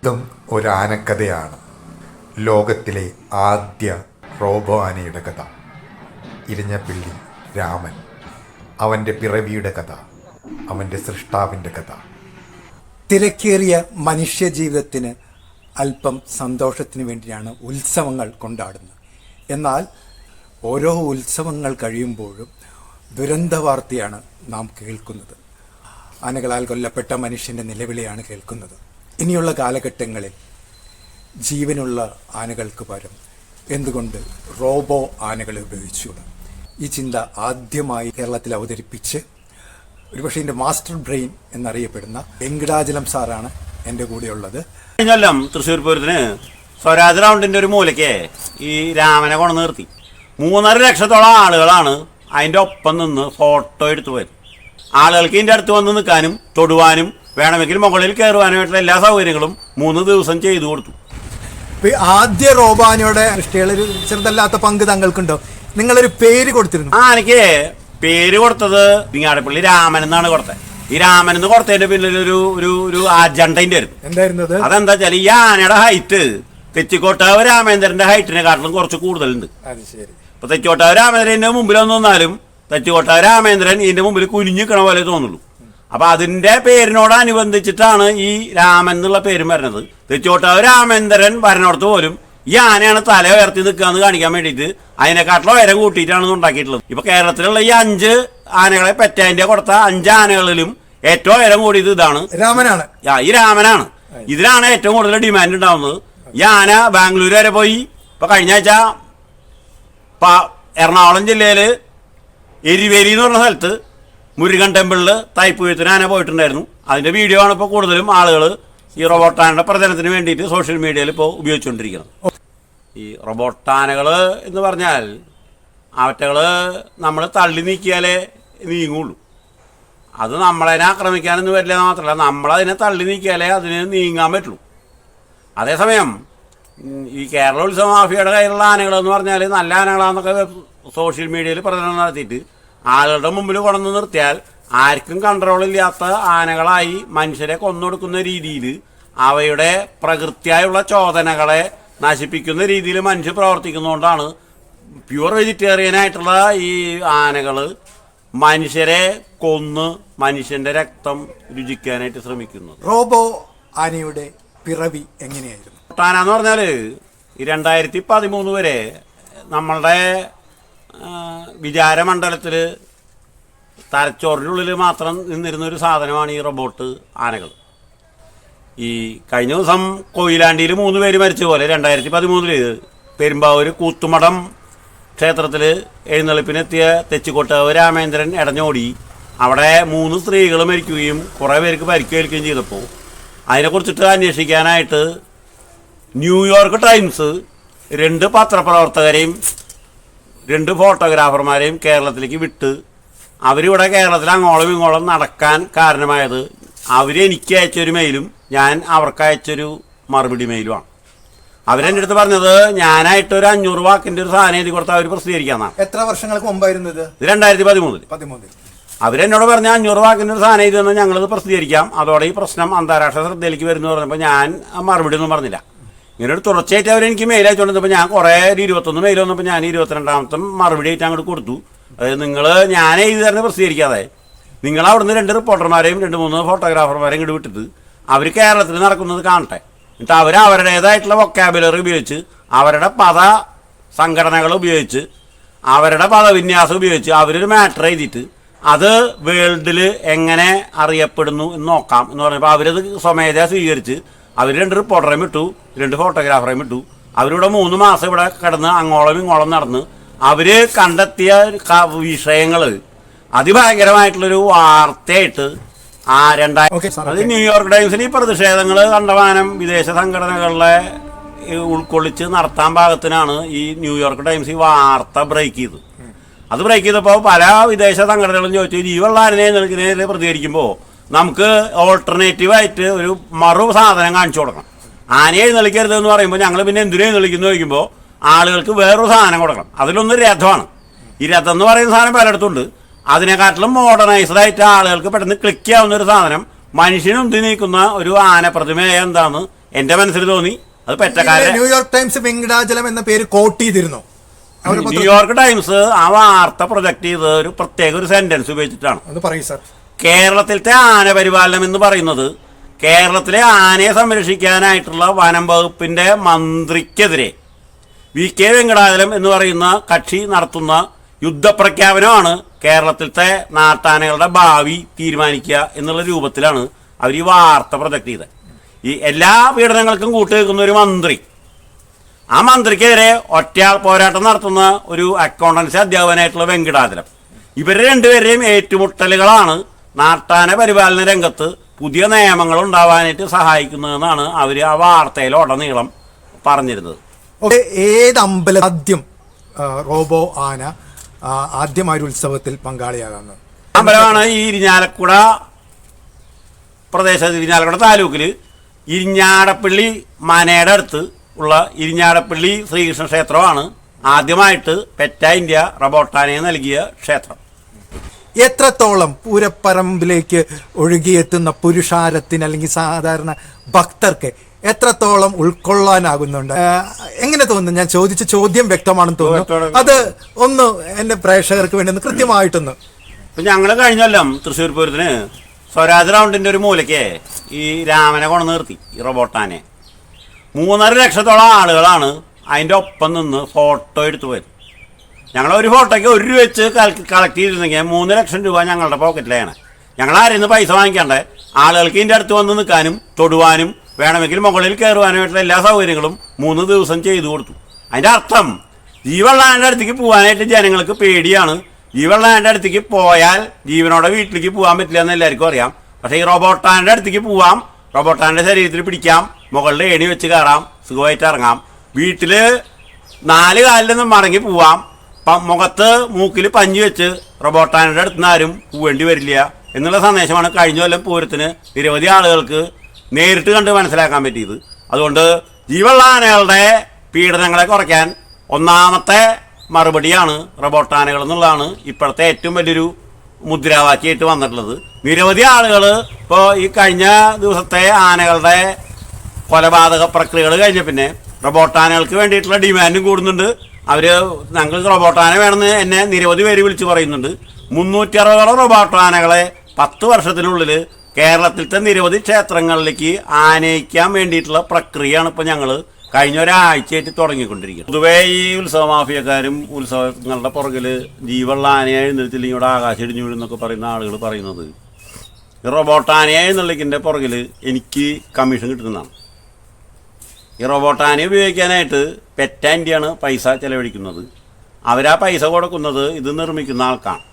ഇതും ഒരു ആനക്കഥയാണ്. ലോകത്തിലെ ആദ്യ റോബോ ആനയുടെ കഥ. ഇരിഞ്ഞപ്പിള്ളി രാമൻ, അവൻ്റെ പിറവിയുടെ കഥ, അവൻ്റെ സൃഷ്ടാവിൻ്റെ കഥ. തിരക്കേറിയ മനുഷ്യജീവിതത്തിന് അല്പം സന്തോഷത്തിന് വേണ്ടിയാണ് ഉത്സവങ്ങൾ കൊണ്ടാടുന്നത്. എന്നാൽ ഓരോ ഉത്സവങ്ങൾ കഴിയുമ്പോഴും ദുരന്ത വാർത്തയാണ് നാം കേൾക്കുന്നത്. ആനകളാൽ കൊല്ലപ്പെട്ട മനുഷ്യൻ്റെ നിലവിളിയാണ് കേൾക്കുന്നത്. ഇനിയുള്ള കാലഘട്ടങ്ങളിൽ ജീവനുള്ള ആനകൾക്ക് പകരം എന്തുകൊണ്ട് റോബോ ആനകളെ ഉപയോഗിച്ചുകൂടാ? ഈ ചിന്ത ആദ്യമായി കേരളത്തിൽ അവതരിപ്പിച്ച് ഒരുപക്ഷെ എൻ്റെ മാസ്റ്റർ ബ്രെയിൻ എന്നറിയപ്പെടുന്ന വെങ്കടാചലം സാറാണ് എൻ്റെ കൂടെയുള്ളത്. കഴിഞ്ഞൊല്ലം തൃശ്ശൂർ പൂരത്തിന് സ്വരാജ് റൗണ്ടിൻ്റെ ഒരു മൂലയ്ക്ക് ഈ രാമനെ കൊണ്ട് നിർത്തി 3.5 ലക്ഷത്തോളം ആളുകളാണ് അതിൻ്റെ ഒപ്പം നിന്ന് ഫോട്ടോ എടുത്തു പോയത്. ആളുകൾക്ക് ഇതിൻ്റെ അടുത്ത് വന്ന് നിൽക്കാനും തൊടുവാനും വേണമെങ്കിൽ മുകളിൽ കയറുവാനുമായിട്ടുള്ള എല്ലാ സൗകര്യങ്ങളും 3 ദിവസം ചെയ്തു കൊടുത്തു. ആദ്യ റോബാനയുടെ സൃഷ്ടികളൊരു ചെറുതല്ലാത്ത പങ്ക് താങ്കൾക്കുണ്ടോ? നിങ്ങളൊരു പേര് കൊടുത്തിരുന്നു. എനിക്ക് പേര് കൊടുത്തത് ഇങ്ങാടപ്പള്ളി രാമൻ എന്നാണ് കൊടുത്തത്. ഈ രാമൻ എന്ന് കൊടുത്തതിന്റെ പിന്നിൽ ഒരു അജണ്ടന്റെ ആയിരുന്നു. എന്തായിരുന്നത്? അതെന്താ വെച്ചാൽ ഈ ആനയുടെ ഹൈറ്റ് തെച്ചിക്കോട്ടാവ് രാമേന്ദ്രന്റെ ഹൈറ്റിനെക്കാട്ടിലും കുറച്ച് കൂടുതലുണ്ട്. ഇപ്പൊ തെച്ചിക്കോട്ടാവ് രാമേന്ദ്രന്റെ മുമ്പിൽ ഒന്ന് നിന്നാലും തെച്ചിക്കോട്ടാവ് രാമേന്ദ്രൻ ഇതിന്റെ മുമ്പിൽ കുനിഞ്ഞിക്കണ പോലെ തോന്നുള്ളൂ. അപ്പൊ അതിന്റെ പേരിനോടനുബന്ധിച്ചിട്ടാണ് ഈ രാമൻ എന്നുള്ള പേരും വരുന്നത്. തെച്ചിക്കോട്ടാവ് രാമേന്ദ്രൻ വരണോടത്ത് പോലും ഈ ആനയാണ് തല ഉയർത്തി നിൽക്കുകയെന്ന് കാണിക്കാൻ വേണ്ടിയിട്ട് അതിനെക്കാട്ടിലും ഉയരം കൂട്ടിയിട്ടാണ് ഉണ്ടാക്കിയിട്ടുള്ളത്. ഇപ്പൊ കേരളത്തിലുള്ള ഈ 5 ആനകളെ പെറ്റാൻ്റെ കൊടുത്ത 5 ആനകളിലും ഏറ്റവും ഉയരം കൂടിയത് ഇതാണ്, രാമനാണ്. ഈ രാമനാണ്. ഇതിനാണ് ഏറ്റവും കൂടുതൽ ഡിമാൻഡ് ഉണ്ടാവുന്നത്. ഈ ആന ബാംഗ്ലൂർ വരെ പോയി. ഇപ്പൊ കഴിഞ്ഞ ആഴ്ച എറണാകുളം ജില്ലയിൽ എരിവേലി എന്ന് പറഞ്ഞ സ്ഥലത്ത് മുരുകൻ ടെമ്പിളിൽ തൈപ്പൂയത്തിന് ആന പോയിട്ടുണ്ടായിരുന്നു. അതിന്റെ വീഡിയോ ആണ് ഇപ്പോൾ കൂടുതലും ആളുകൾ ഈ റോബോട്ടാനയുടെ പ്രചരണത്തിന് വേണ്ടിയിട്ട് സോഷ്യൽ മീഡിയയിൽ ഇപ്പോൾ ഉപയോഗിച്ചുകൊണ്ടിരിക്കുന്നത്. ഈ റോബോട്ടാനകൾ എന്ന് പറഞ്ഞാൽ അവറ്റകൾ നമ്മൾ തള്ളി നീക്കിയാലേ നീങ്ങുള്ളൂ. അത് നമ്മളതിനെ ആക്രമിക്കാനൊന്നും വരില്ല എന്ന് മാത്രമല്ല, നമ്മളതിനെ തള്ളി നീക്കിയാലേ അതിന് നീങ്ങാൻ പറ്റുള്ളൂ. അതേസമയം ഈ കേരള ഉത്സവ മാഫിയയുടെ കയ്യിലുള്ള ആനകളെന്ന് പറഞ്ഞാൽ നല്ല ആനകളാന്നൊക്കെ സോഷ്യൽ മീഡിയയിൽ പ്രചരണം നടത്തിയിട്ട് ആളുകളുടെ മുമ്പിൽ കൊണ്ടുവന്ന് നിർത്തിയാൽ ആർക്കും കൺട്രോളില്ലാത്ത ആനകളായി മനുഷ്യരെ കൊന്നൊടുക്കുന്ന രീതിയിൽ അവയുടെ പ്രകൃതിയായുള്ള ചോദനകളെ നശിപ്പിക്കുന്ന രീതിയിൽ മനുഷ്യർ പ്രവർത്തിക്കുന്നതുകൊണ്ടാണ് പ്യുവർ വെജിറ്റേറിയനായിട്ടുള്ള ഈ ആനകൾ മനുഷ്യരെ കൊന്ന് മനുഷ്യന്റെ രക്തം രുചിക്കാനായിട്ട് ശ്രമിക്കുന്നത്. റോബോ ആനയുടെ പിറവി എങ്ങനെയായിരുന്നു? ആന എന്ന് പറഞ്ഞാൽ ഈ 2013 വരെ നമ്മളുടെ വിചാരമണ്ഡലത്തിൽ തലച്ചോറിനുള്ളിൽ മാത്രം നിന്നിരുന്ന ഒരു സാധനമാണ് ഈ റോബോട്ട് ആനകൾ. ഈ കഴിഞ്ഞ ദിവസം കൊയിലാണ്ടിയിൽ 3 പേര് മരിച്ച പോലെ 2013 പെരുമ്പാവൂർ കൂത്തുമടം ക്ഷേത്രത്തിൽ എഴുന്നള്ളിപ്പിനെത്തിയ തെച്ചിക്കോട്ടാവ് രാമേന്ദ്രൻ ഇടഞ്ഞോടി അവിടെ 3 സ്ത്രീകൾ മരിക്കുകയും കുറേ പേർക്ക് പരിക്കേൽക്കുകയും ചെയ്തപ്പോൾ അതിനെക്കുറിച്ചിട്ട് അന്വേഷിക്കാനായിട്ട് ന്യൂയോർക്ക് ടൈംസ് 2 പത്രപ്രവർത്തകരെയും 2 ഫോട്ടോഗ്രാഫർമാരെയും കേരളത്തിലേക്ക് വിട്ട് അവരിവിടെ കേരളത്തിൽ അങ്ങോളം ഇങ്ങോളം നടക്കാൻ കാരണമായത് അവരെനിക്ക് അയച്ചൊരു മെയിലും ഞാൻ അവർക്ക് അയച്ചൊരു മറുപടി മെയിലുമാണ്. അവരെൻ്റെ അടുത്ത് പറഞ്ഞത് ഞാനായിട്ടൊരു 500 വാക്കിൻ്റെ ഒരു സാധനം എഴുതി കൊടുത്താൽ അവർ പ്രസിദ്ധീകരിക്കാമെന്നാണ്. എത്ര വർഷങ്ങൾക്ക് മുമ്പായിരുന്നു ഇത്? 2013. അവരെന്നോട് പറഞ്ഞ 500 വാക്കിൻ്റെ ഒരു സാധനം എഴുതി തന്നാൽ ഞങ്ങളത് പ്രസിദ്ധീകരിക്കാം, അതോടെ ഈ പ്രശ്നം അന്താരാഷ്ട്ര ശ്രദ്ധയിലേക്ക് വരുന്നു പറഞ്ഞപ്പോൾ ഞാൻ മറുപടി ഒന്നും പറഞ്ഞില്ല. ഇങ്ങനെ ഒരു തുടർച്ചയായിട്ട് അവരെനിക്ക് മെയിൽ അയച്ചുകൊണ്ടിരുന്നപ്പോൾ ഞാൻ കുറേ 21 മെയിൽ വന്നപ്പോൾ ഞാൻ 22ാമത്തെ മറുപടി ആയിട്ട് അങ്ങോട്ട് കൊടുത്തു. അതായത് ഞാൻ എഴുതി തരുന്ന പ്രസിദ്ധീകരിക്കാതെ നിങ്ങൾ അവിടുന്ന് 2 റിപ്പോർട്ടർമാരെയും 2-3 ഫോട്ടോഗ്രാഫർമാരെയും ഇങ്ങോട്ട് വിട്ടിട്ട് അവർ കേരളത്തിൽ നടക്കുന്നത് കാണട്ടെ. എന്നിട്ട് അവർ അവരുടേതായിട്ടുള്ള വൊക്കാബുലറി ഉപയോഗിച്ച് അവരുടെ പദ സംഘടനകൾ ഉപയോഗിച്ച് അവരുടെ പദവിന്യാസം ഉപയോഗിച്ച് അവരൊരു മാറ്റർ എഴുതിയിട്ട് അത് വേൾഡിൽ എങ്ങനെ അറിയപ്പെടുന്നു എന്ന് നോക്കാം എന്ന് പറഞ്ഞപ്പോൾ അവരത് സ്വമേധയാ സ്വീകരിച്ച് അവർ 2 റിപ്പോർട്ടറേയും വിട്ടു, 2 ഫോട്ടോഗ്രാഫറേയും വിട്ടു. അവരിവിടെ 3 മാസം ഇവിടെ കിടന്ന് അങ്ങോളം ഇങ്ങോളം നടന്ന് അവർ കണ്ടെത്തിയ വിഷയങ്ങൾ അതിഭയങ്കരമായിട്ടുള്ളൊരു വാർത്തയായിട്ട് അത് ന്യൂയോർക്ക് ടൈംസിൽ ഈ പ്രതിഷേധങ്ങൾ കണ്ടമാനം വിദേശ സംഘടനകളെ ഉൾക്കൊള്ളിച്ച് നടത്താൻ പാകത്തിനാണ് ഈ ന്യൂയോർക്ക് ടൈംസ് ഈ വാർത്ത ബ്രേക്ക് ചെയ്തത്. അത് ബ്രേക്ക് ചെയ്തപ്പോൾ പല വിദേശ സംഘടനകളും ചോദിച്ചു ജീവനുള്ള ആനയെ നിൽക്കുന്നതിൽ പ്രതികരിക്കുമ്പോൾ നമുക്ക് ഓൾട്ടർനേറ്റീവായിട്ട് ഒരു മറു സാധനം കാണിച്ചു കൊടുക്കണം. ആനയെ എഴുന്നള്ളിക്കരുത് എന്ന് പറയുമ്പോൾ ഞങ്ങൾ പിന്നെ എന്തിനു എഴുന്നള്ളിക്കുന്നു ചോദിക്കുമ്പോൾ ആളുകൾക്ക് വേറൊരു സാധനം കൊടുക്കണം. അതിലൊന്ന് രഥമാണ്. ഈ രഥം എന്ന് പറയുന്ന സാധനം പലയിടത്തുണ്ട്. അതിനെക്കാട്ടിലും മോഡേണൈസ്ഡ് ആയിട്ട് ആളുകൾക്ക് പെട്ടെന്ന് ക്ലിക്ക് ചെയ്യാവുന്ന ഒരു സാധനം മനുഷ്യനുന്തി നീക്കുന്ന ഒരു ആന പ്രതിമയെ എന്താണ് എൻ്റെ മനസ്സിൽ തോന്നി. അത് പെറ്റക്കാരെ ന്യൂയോർക്ക് ടൈംസ് വെങ്കടാചലം എന്ന പേര് കോട്ട് ചെയ്തിരുന്നു. ന്യൂയോർക്ക് ടൈംസ് ആ വാർത്ത പ്രൊജക്ട് ചെയ്ത് ഒരു പ്രത്യേക ഒരു സെന്റൻസ് ഉപയോഗിച്ചിട്ടാണ്. അത് പറയൂ സാർ. കേരളത്തിലത്തെ ആന പരിപാലനം എന്ന് പറയുന്നത് കേരളത്തിലെ ആനയെ സംരക്ഷിക്കാനായിട്ടുള്ള വനം വകുപ്പിന്റെ മന്ത്രിക്കെതിരെ VK വെങ്കടാചലം എന്ന് പറയുന്ന കക്ഷി നടത്തുന്ന യുദ്ധപ്രഖ്യാപനമാണ് കേരളത്തിലത്തെ നാട്ടാനകളുടെ ഭാവി തീരുമാനിക്കുക എന്നുള്ള രൂപത്തിലാണ് അവർ ഈ വാർത്ത പ്രൊജക്ട് ചെയ്തത്. ഈ എല്ലാ പീഡനങ്ങൾക്കും കൂട്ടുവെക്കുന്ന ഒരു മന്ത്രി, ആ മന്ത്രിക്കെതിരെ ഒറ്റയാൾ പോരാട്ടം നടത്തുന്ന ഒരു അക്കൗണ്ടൻസി അധ്യാപകനായിട്ടുള്ള വെങ്കടാചലം, ഇവരുടെ രണ്ടുപേരുടെയും ഏറ്റുമുട്ടലുകളാണ് നാട്ടാന പരിപാലന രംഗത്ത് പുതിയ നിയമങ്ങൾ ഉണ്ടാവാനായിട്ട് സഹായിക്കുന്നതെന്നാണ് അവർ ആ വാർത്തയിലുടനീളം പറഞ്ഞിരുന്നത്. ഏത് അമ്പലം ആദ്യം റോബോ ആന ആദ്യമായൊരു ഉത്സവത്തിൽ പങ്കാളിയാകുന്നത്? അമ്പലമാണ് ഈ ഇരിഞ്ഞാലക്കുട പ്രദേശത്ത്, ഇരിഞ്ഞാലക്കുട താലൂക്കിൽ ഇരിഞ്ഞാടപ്പള്ളി മനയുടെ അടുത്ത് ഉള്ള ഇരിഞ്ഞാടപ്പള്ളി ശ്രീകൃഷ്ണ ക്ഷേത്രമാണ് ആദ്യമായിട്ട് പെറ്റ ഇന്ത്യ റബോട്ടാനയെ നൽകിയ ക്ഷേത്രം. എത്രത്തോളം പൂരപ്പറമ്പിലേക്ക് ഒഴുകിയെത്തുന്ന പുരുഷാരത്തിന് അല്ലെങ്കിൽ സാധാരണ ഭക്തർക്ക് എത്രത്തോളം ഉൾക്കൊള്ളാനാകുന്നുണ്ട്? എങ്ങനെ തോന്നുന്നു? ഞാൻ ചോദിച്ച ചോദ്യം വ്യക്തമാണെന്ന് തോന്നുന്നു. അത് ഒന്ന് എൻ്റെ പ്രേക്ഷകർക്ക് വേണ്ടി ഒന്ന് കൃത്യമായിട്ടൊന്ന്. ഇപ്പം ഞങ്ങൾ കഴിഞ്ഞല്ലോ തൃശ്ശൂർ പൂരത്തിന് സ്വരാജ് റൗണ്ടിൻ്റെ ഒരു മൂലയ്ക്ക് ഈ രാമനെ കൊണ്ടു നിർത്തി, ഈ റോബോട്ടാനെ. 3.5 ലക്ഷത്തോളം ആളുകളാണ് അതിൻ്റെ ഒപ്പം നിന്ന് ഫോട്ടോ എടുത്തു പോയത്. ഞങ്ങൾ ഒരു ഫോട്ടോയ്ക്ക് 1 രൂപ വെച്ച് കളക്ട് ചെയ്തിരുന്നെങ്കിൽ 3 ലക്ഷം രൂപ ഞങ്ങളുടെ പോക്കറ്റിലാണ്. ഞങ്ങൾ ആരെന്ന് പൈസ വാങ്ങിക്കണ്ടേ? ആളുകൾക്ക് ഇതിൻ്റെ അടുത്ത് വന്ന് നിൽക്കാനും തൊടുവാനും വേണമെങ്കിൽ മുകളിൽ കയറുവാനുമായിട്ടുള്ള എല്ലാ സൗകര്യങ്ങളും 3 ദിവസം ചെയ്തു കൊടുത്തു. അതിൻ്റെ അർത്ഥം ജീവള്ളാൻ്റെ അടുത്തേക്ക് പോകാനായിട്ട് ജനങ്ങൾക്ക് പേടിയാണ്. ജീവള്ളാൻ്റെ അടുത്തേക്ക് പോയാൽ ജീവനോടെ വീട്ടിലേക്ക് പോകാൻ പറ്റില്ല എന്ന് എല്ലാവർക്കും അറിയാം. പക്ഷേ ഈ റോബോട്ടാൻ്റെ അടുത്തേക്ക് പോവാം, റോബോട്ടാൻ്റെ ശരീരത്തിൽ പിടിക്കാം, മുകളിൽ ഏണി വെച്ച് കയറാം, സുഖമായിട്ട് ഇറങ്ങാം, വീട്ടിൽ 4 കാലിൽ നിന്ന് മടങ്ങി പോവാം, മുഖത്ത് മൂക്കിൽ പഞ്ഞി വെച്ച് റോബോട്ടാൻ്റെ അടുത്ത് നിന്ന് ആരും പോവേണ്ടി വരില്ല എന്നുള്ള സന്ദേശമാണ് കഴിഞ്ഞ കൊല്ലം പൂരത്തിന് നിരവധി ആളുകൾക്ക് നേരിട്ട് കണ്ട് മനസ്സിലാക്കാൻ പറ്റിയത്. അതുകൊണ്ട് ജീവനുള്ള ആനകളുടെ പീഡനങ്ങളെ കുറയ്ക്കാൻ ഒന്നാമത്തെ മറുപടിയാണ് റോബോട്ടാനകൾ എന്നുള്ളതാണ് ഇപ്പോഴത്തെ ഏറ്റവും വലിയൊരു മുദ്രാവാക്യമായിട്ട് വന്നിട്ടുള്ളത്. നിരവധി ആളുകൾ ഇപ്പോൾ ഈ കഴിഞ്ഞ ദിവസത്തെ ആനകളുടെ കൊലപാതക പ്രക്രിയകൾ കഴിഞ്ഞ പിന്നെ റോബോട്ടാനകൾക്ക് വേണ്ടിയിട്ടുള്ള ഡിമാൻഡും കൂടുന്നുണ്ട്. അവർ ഞങ്ങൾ റോബോട്ടാന വേണമെന്ന് എന്നെ നിരവധി പേര് വിളിച്ച് പറയുന്നുണ്ട്. 360 റോബോട്ടാനകളെ 10 വർഷത്തിനുള്ളിൽ കേരളത്തിലത്തെ നിരവധി ക്ഷേത്രങ്ങളിലേക്ക് ആനയിക്കാൻ വേണ്ടിയിട്ടുള്ള പ്രക്രിയയാണ് ഇപ്പോൾ ഞങ്ങൾ കഴിഞ്ഞ ഒരാഴ്ചയായിട്ട് തുടങ്ങിക്കൊണ്ടിരിക്കുന്നത്. പൊതുവേ ഈ ഉത്സവ മാഫിയക്കാരും ഉത്സവങ്ങളുടെ പുറകിൽ ജീവനുള്ള ആനയെ എഴുന്നേൽത്തില്ലെങ്കിൽ ഇവിടെ ആകാശം ഇടിഞ്ഞു വീഴുന്നൊക്കെ പറയുന്ന ആളുകൾ പറയുന്നത് ഈ റോബോട്ടാനയെ എഴുന്നള്ളിക്കിൻ്റെ പുറകിൽ എനിക്ക് കമ്മീഷൻ കിട്ടുന്നതാണ്. ഈ റോബോട്ടാനയെ ഉപയോഗിക്കാനായിട്ട് പെറ്റ ഇന്ത്യയാണ് പൈസ ചെലവഴിക്കുന്നത്. അവരാ പൈസ കൊടുക്കുന്നത് ഇത് നിർമ്മിക്കുന്ന ആൾക്കാണ്.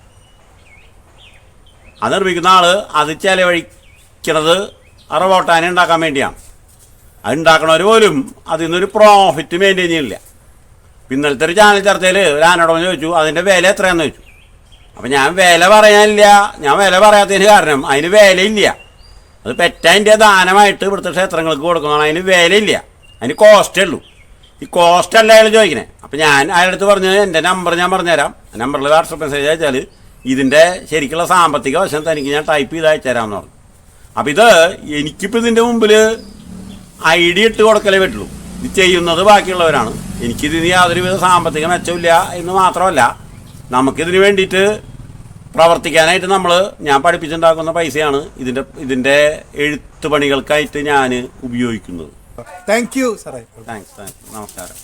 അത് നിർമ്മിക്കുന്ന ആൾ അത് ചെലവഴിക്കുന്നത് ആ റോബോട്ടാനെ ഉണ്ടാക്കാൻ വേണ്ടിയാണ്. അത് ഉണ്ടാക്കണവർ പോലും അതിൽ നിന്നൊരു പ്രോഫിറ്റ് മെയിൻറ്റെയിൻ ചെയ്യില്ല. ഇന്നലത്തെ ഒരു ചാനൽ ചർച്ചയിൽ ഒരു ആനോടൊന്ന് ചോദിച്ചു അതിൻ്റെ വില എത്രയാണെന്ന് ചോദിച്ചു. അപ്പം ഞാൻ വില പറയാനില്ല, ഞാൻ വില പറയാത്തതിന് കാരണം അതിന് വിലയില്ല. അത് പെറ്റ ഇന്ത്യ ദാനമായിട്ട് ഇവിടുത്തെ ക്ഷേത്രങ്ങൾക്ക് കൊടുക്കുന്നതാണ്. അതിന് വിലയില്ല, അതിന് കോസ്റ്റേ ഉള്ളൂ. ഈ കോസ്റ്റ് അല്ല അയാൾ ചോദിക്കണേ. അപ്പം ഞാൻ അയാളടുത്ത് പറഞ്ഞത് എൻ്റെ നമ്പർ ഞാൻ പറഞ്ഞുതരാം, ആ നമ്പറിൽ വാട്സപ്പ് മെസ്സേജ് അയച്ചാൽ ഇതിൻ്റെ ശരിക്കുള്ള സാമ്പത്തിക വശം തനിക്ക് ഞാൻ ടൈപ്പ് ചെയ്ത് അയച്ചുതരാമെന്ന് പറഞ്ഞു. അപ്പം ഇത് എനിക്കിപ്പോൾ ഇതിൻ്റെ മുമ്പിൽ ഐഡിയ ഇട്ട് കൊടുക്കലേ പറ്റുള്ളൂ. ഇത് ചെയ്യുന്നത് ബാക്കിയുള്ളവരാണ്. എനിക്കിതിന് യാതൊരുവിധ സാമ്പത്തിക മെച്ചമില്ല എന്ന് മാത്രമല്ല, നമുക്കിതിന് വേണ്ടിയിട്ട് പ്രവർത്തിക്കാനായിട്ട് ഞാൻ പഠിപ്പിച്ചുണ്ടാക്കുന്ന പൈസയാണ് ഇതിൻ്റെ എഴുത്ത് പണികൾക്കായിട്ട് ഞാൻ ഉപയോഗിക്കുന്നത്. താങ്ക് യു സാറേ. താങ്ക്സ്. നമസ്കാരം.